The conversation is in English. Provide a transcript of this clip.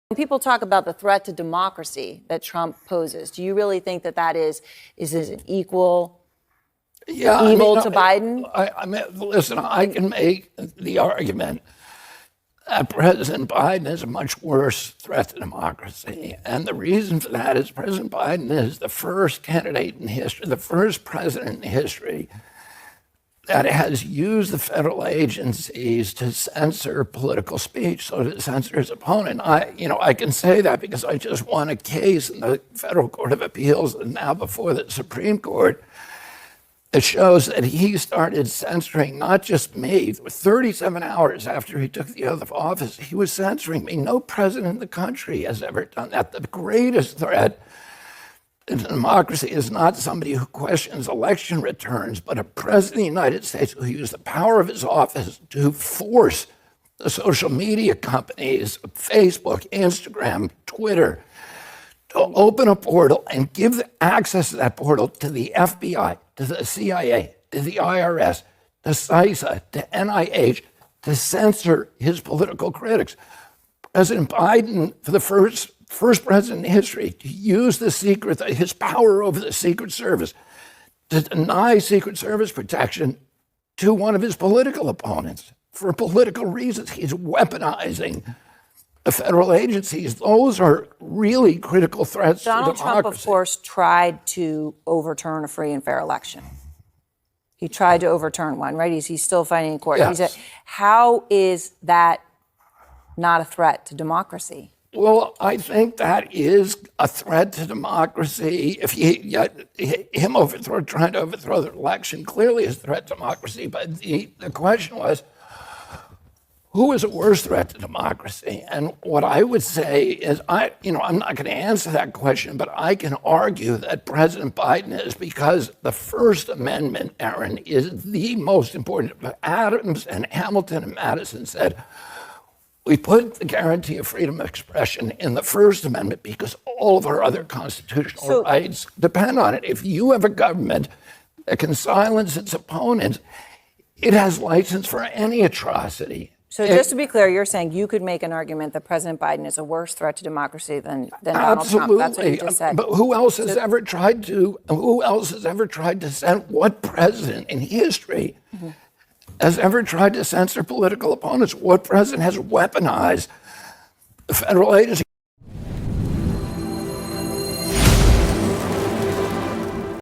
When people talk about the threat to democracy that Trump poses, do you really think that that is an equal evil to Biden? I mean, listen, I can make the argument that President Biden is a much worse threat to democracy. And the reason for that is President Biden is the first candidate in history, the first president in history that has used the federal agencies to censor political speech, so to censor his opponent. I can say that because I just won a case in the Federal Court of Appeals and now before the Supreme Court. It shows that he started censoring not just me. 37 hours after he took the oath of office, he was censoring me. No president in the country has ever done that. The greatest threat to democracy is not somebody who questions election returns, but a president of the United States who used the power of his office to force the social media companies, Facebook, Instagram, Twitter, to open a portal and give access to that portal to the FBI, to the CIA, to the IRS, to CISA, to NIH, to censor his political critics. President Biden, for the first president in history, to use his power over the Secret Service to deny Secret Service protection to one of his political opponents for political reasons. He's weaponizing the federal agencies. Those are really critical threats to democracy. Donald Trump, of course, tried to overturn a free and fair election. He tried to overturn one, right? He's still fighting in court. Yes. How is that not a threat to democracy? Well, I think that is a threat to democracy. If him trying to overthrow the election clearly is a threat to democracy. But the question was, who is a worse threat to democracy? And what I would say is, I'm not going to answer that question, but I can argue that President Biden is, because the First Amendment, Erin, is the most important. Adams and Hamilton and Madison said, we put the guarantee of freedom of expression in the First Amendment because all of our other constitutional rights depend on it. If you have a government that can silence its opponents, it has license for any atrocity. So just to be clear, you're saying you could make an argument that President Biden is a worse threat to democracy than Donald Trump. That's what you just said. But who else has ever tried to censor? What president in history has ever tried to censor political opponents? What president has weaponized the federal agency?